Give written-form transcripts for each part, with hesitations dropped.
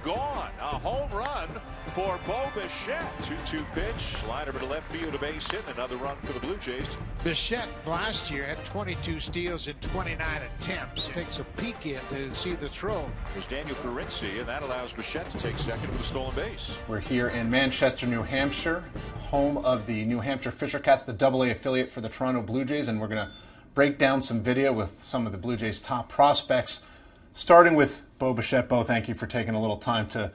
gone. A home run for Bo Bichette. 2-2 pitch. Liner to left field, a base hit. Another run for the Blue Jays. Bichette last year had 22 steals in 29 attempts. Takes a peek in to see the throw. There's Daniel Carinci, and that allows Bichette to take second with a stolen base. We're here in Manchester, New Hampshire. It's the home of the New Hampshire Fisher Cats, the AA affiliate for the Toronto Blue Jays, and we're going to break down some video with some of the Blue Jays' top prospects, starting with Bo Bichette. Bo, thank you for taking a little time to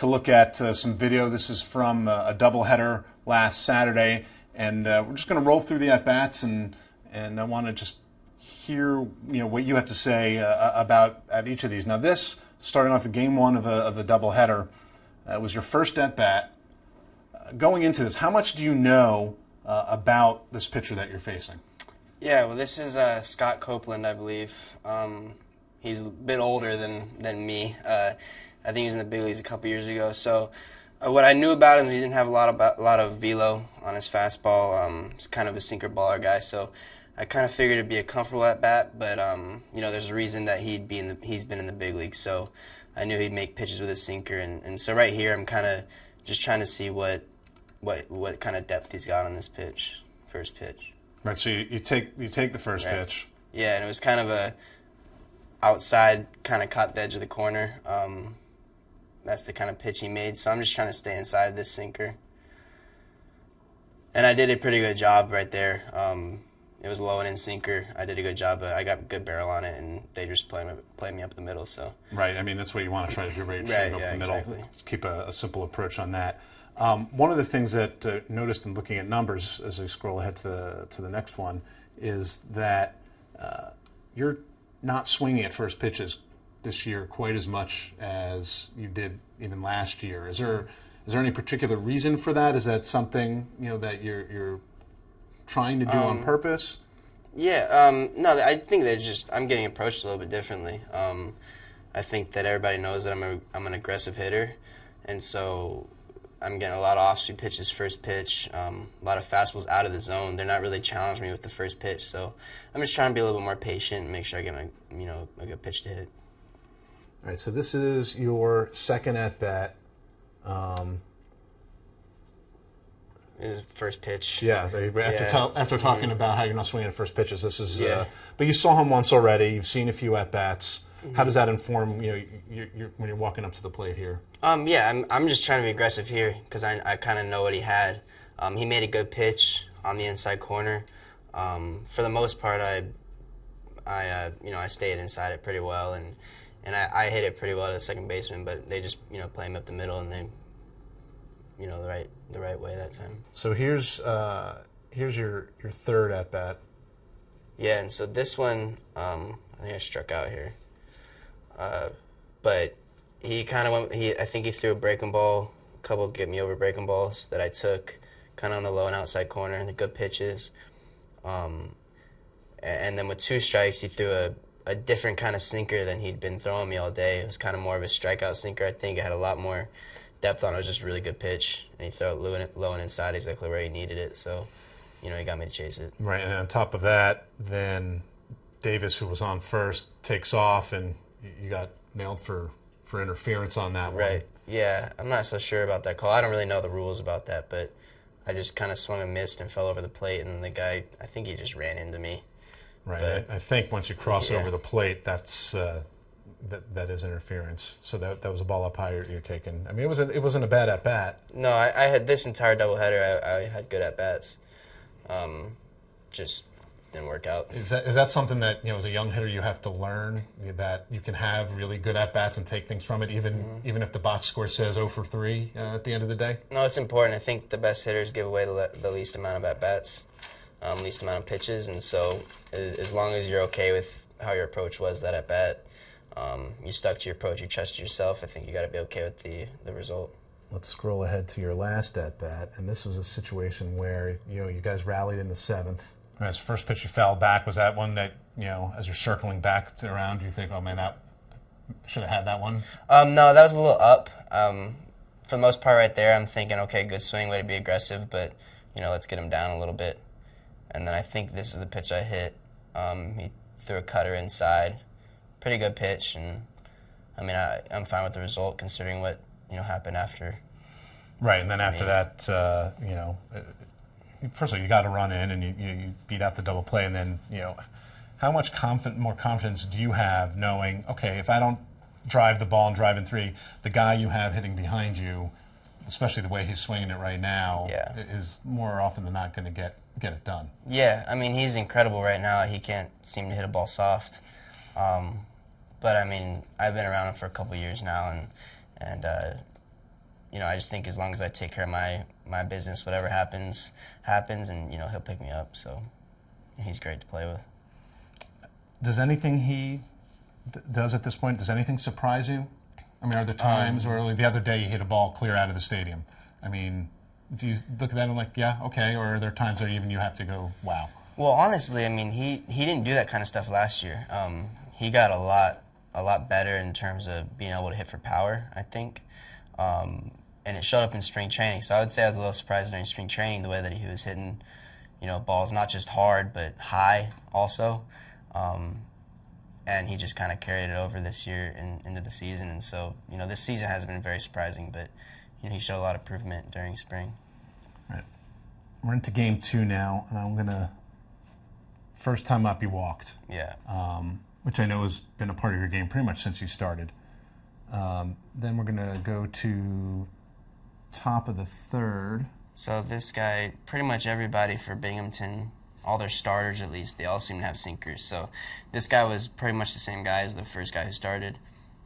look at some video. This is from a doubleheader last Saturday, and we're just going to roll through the at-bats, and I want to just hear what you have to say about at each of these. Now, this, starting off the game one of the doubleheader, was your first at-bat. Going into this, how much do you know about this pitcher that you're facing? Yeah, well, this is Scott Copeland, I believe. He's a bit older than me. I think he was in the big leagues a couple years ago. So what I knew about him, he didn't have a lot of velo on his fastball. He's kind of a sinker baller guy. So I kind of figured it'd be a comfortable at bat. But there's a reason that he's been in the big leagues. So I knew he'd make pitches with a sinker. And so right here, I'm kind of just trying to see what kind of depth he's got on this pitch, first pitch. Right, so you take the first right. pitch. Yeah, and it was kind of a outside, kind of caught the edge of the corner. That's the kind of pitch he made, so I'm just trying to stay inside this sinker. And I did a pretty good job right there. It was low and in sinker. I did a good job, but I got a good barrel on it, and they just play me up the middle. So right, I mean that's what you want to try to do, right? Right, go yeah, up the middle. exactly. Just keep a simple approach on that. One of the things that noticed in looking at numbers as we scroll ahead to the next one is that you're not swinging at first pitches this year quite as much as you did even last year. Is there any particular reason for that? Is that something that you're trying to do on purpose? Yeah, no, I think that I'm getting approached a little bit differently. I think that everybody knows that I'm an aggressive hitter, and so I'm getting a lot of off-speed pitches first pitch, a lot of fastballs out of the zone. They're not really challenging me with the first pitch, so I'm just trying to be a little bit more patient and make sure I get a good pitch to hit. All right, so this is your second at-bat. Is first pitch. Yeah, after talking about how you're not swinging at first pitches, this is. Yeah. But you saw him once already. You've seen a few at-bats. How does that inform when you're walking up to the plate here? Yeah, I'm just trying to be aggressive here because I kind of know what he had. He made a good pitch on the inside corner. For the most part, I stayed inside it pretty well, and I hit it pretty well to the second baseman. But they just play him up the middle, and they the right way that time. So here's your third at bat. Yeah, and so this one, I think I struck out here. But he kind of went. I think he threw a breaking ball, a couple get me over breaking balls that I took, kind of on the low and outside corner, and the good pitches. And then with 2 strikes, he threw a different kind of sinker than he'd been throwing me all day. It was kind of more of a strikeout sinker. I think it had a lot more depth on it. It was just a really good pitch, and he threw it low and inside exactly where he needed it. So, he got me to chase it. Right, and on top of that, then Davis, who was on first, takes off, and you got nailed for interference on that one. Right. Yeah, I'm not so sure about that call. I don't really know the rules about that, but I just kind of swung and missed and fell over the plate, and then the guy, I think he just ran into me. Right. But I think once you cross over the plate, that's that is interference. So that was a ball up high you're taking. I mean, it wasn't a bad at bat. No, I had this entire doubleheader. I had good at bats. Just didn't work out. Is that something that as a young hitter you have to learn, that you can have really good at bats and take things from it, even if the box score says 0 for 3 at the end of the day? No, it's important. I think the best hitters give away the least amount of at bats, least amount of pitches, and so as long as you're okay with how your approach was that at bat, you stuck to your approach, you trusted yourself, I think you got to be okay with the result. Let's scroll ahead to your last at bat, and this was a situation where you guys rallied in the 7th. As first pitch you fouled back, was that one that as you're circling back around, you think, oh man, that should have had that one? No, that was a little up. For the most part, right there, I'm thinking, okay, good swing, way to be aggressive, but let's get him down a little bit. And then I think this is the pitch I hit. He threw a cutter inside, pretty good pitch, and I mean, I'm fine with the result considering what happened after. Right, and then after that, first of all, you got to run in and you beat out the double play, and then how much more confidence do you have knowing, okay, if I don't drive the ball and drive in 3, the guy you have hitting behind you, especially the way he's swinging it right now, is more often than not going to get it done. Yeah, I mean, he's incredible right now. He can't seem to hit a ball soft. But, I mean, I've been around him for a couple years now, and I just think as long as I take care of my business, whatever happens, and, he'll pick me up. So he's great to play with. Does anything he does at this point, does anything surprise you? I mean, are there times where, like the other day, you hit a ball clear out of the stadium? I mean, do you look at that and like, yeah, okay, or are there times that even you have to go, wow? Well, honestly, I mean, he didn't do that kind of stuff last year. He got a lot better in terms of being able to hit for power, I think. And it showed up in spring training. So I would say I was a little surprised during spring training the way that he was hitting, balls not just hard but high also. And he just kind of carried it over this year into the season. And so, this season has been very surprising, but he showed a lot of improvement during spring. Right. We're into game 2 now, and I'm going to, first time up you walked. Yeah. Which I know has been a part of your game pretty much since you started. Then we're going to go to top of the 3rd. So this guy, pretty much everybody for Binghamton, all their starters at least, they all seem to have sinkers. So this guy was pretty much the same guy as the first guy who started.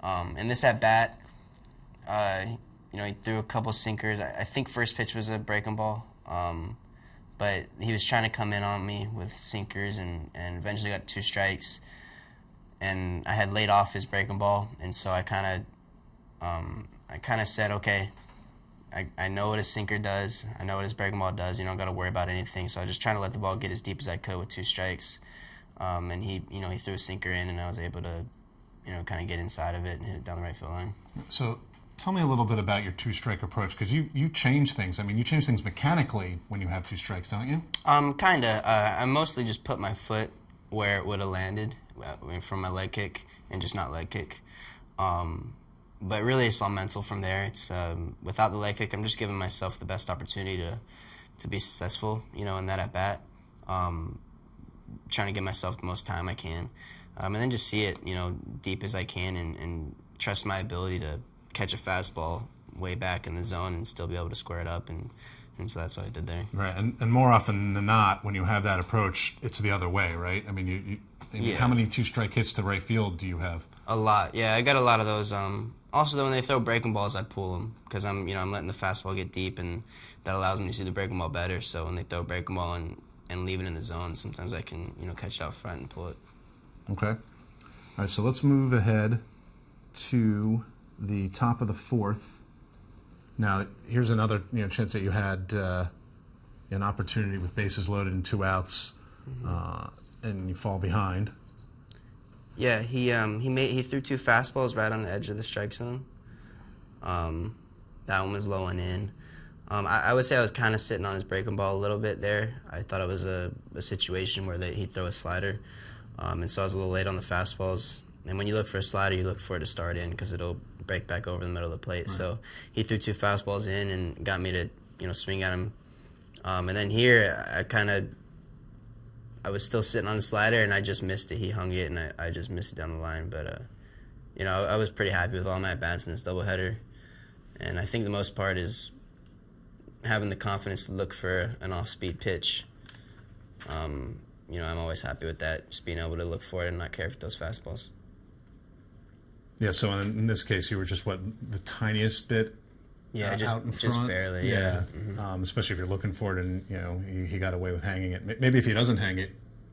And this at bat, he threw a couple sinkers. I think first pitch was a breaking ball. But he was trying to come in on me with sinkers and eventually got 2 strikes. And I had laid off his breaking ball, and so I kind of said, okay, I know what his sinker does. I know what his breaking ball does. Got to worry about anything. So I was just trying to let the ball get as deep as I could with 2 strikes. And he threw a sinker in, and I was able to, kind of get inside of it and hit it down the right field line. So tell me a little bit about your 2-strike approach, because you change things. I mean, you change things mechanically when you have 2 strikes, don't you? Kind of. I mostly just put my foot where it would have landed from my leg kick and just not leg kick. But really, it's all mental from there. It's without the leg kick, I'm just giving myself the best opportunity to be successful, in that at bat. Trying to give myself the most time I can, and then just see it, deep as I can, and trust my ability to catch a fastball way back in the zone and still be able to square it up, and so that's what I did there. Right, and more often than not, when you have that approach, it's the other way, right? I mean, how many 2-strike hits to right field do you have? A lot, yeah. I got a lot of those. Also, though, when they throw breaking balls, I pull them because I'm letting the fastball get deep, and that allows me to see the breaking ball better. So when they throw a breaking ball and leave it in the zone, sometimes I can catch it out front and pull it. Okay. All right. So let's move ahead to the top of the 4th. Now, here's another chance that you had an opportunity with bases loaded and 2 outs, and you fall behind. Yeah, he threw 2 fastballs right on the edge of the strike zone. That one was low and in. I would say I was kind of sitting on his breaking ball a little bit there. I thought it was a situation where he'd throw a slider, and so I was a little late on the fastballs. And when you look for a slider, you look for it to start in because it'll break back over the middle of the plate. Right. So he threw 2 fastballs in and got me to swing at him. And then here I was still sitting on the slider, and I just missed it. He hung it, and I just missed it down the line. But, I was pretty happy with all my at-bats in this doubleheader. And I think the most part is having the confidence to look for an off-speed pitch. I'm always happy with that, just being able to look for it and not care if it throws fastballs. Yeah, so in this case, you were just, the tiniest bit Yeah, out in just front. barely, yeah. Mm-hmm. Especially if you're looking for it, and he got away with hanging it. Maybe if he doesn't hang it,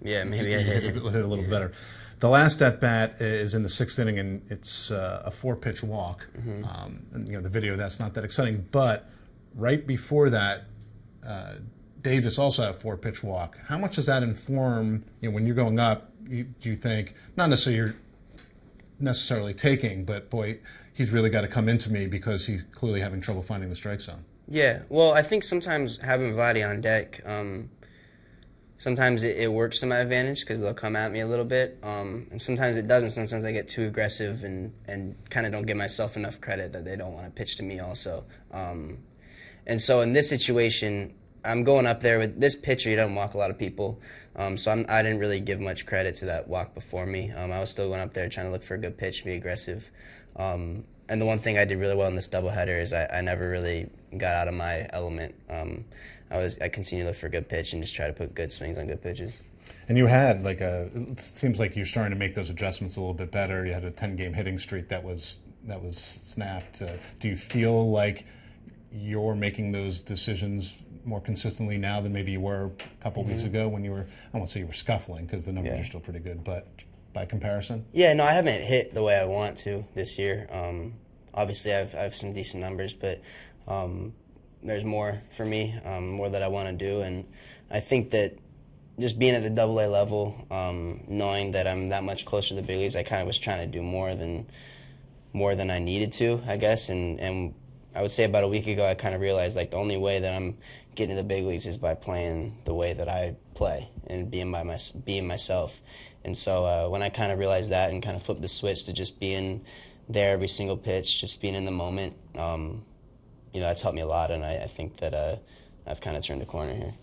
yeah, maybe I hit it a little better. The last at bat is in the 6th inning, and it's a 4-pitch walk. Mm-hmm. And the video, that's not that exciting, but right before that, Davis also had a 4-pitch walk. How much does that inform when you're going up? Do you think not necessarily taking, but boy, he's really got to come into me because he's clearly having trouble finding the strike zone? Yeah, well, I think sometimes having Vladdy on deck Sometimes it works to my advantage because they'll come at me a little bit, and sometimes it doesn't. Sometimes I get too aggressive and kind of don't give myself enough credit that they don't want to pitch to me also. And so in this situation, I'm going up there with this pitcher. He doesn't walk a lot of people, so I didn't really give much credit to that walk before me. I was still going up there trying to look for a good pitch, be aggressive. And the one thing I did really well in this doubleheader is I never really got out of my element. I continued to look for a good pitch and just try to put good swings on good pitches. And you had it seems like you're starting to make those adjustments a little bit better. You had a 10-game hitting streak that was snapped. Do you feel like you're making those decisions more consistently now than maybe you were a couple weeks ago when you were, I won't say you were scuffling because the numbers are still pretty good, but by comparison? Yeah, no, I haven't hit the way I want to this year. Obviously, I have some decent numbers, but there's more for me, more that I want to do, and I think that just being at the AA level, knowing that I'm that much closer to the big leagues, I kind of was trying to do more than I needed to, I guess, and I would say about a week ago I kind of realized like the only way that I'm getting to the big leagues is by playing the way that I play and being myself. And so when I kind of realized that and kind of flipped the switch to just being there every single pitch, just being in the moment, that's helped me a lot, and I think that I've kind of turned a corner here.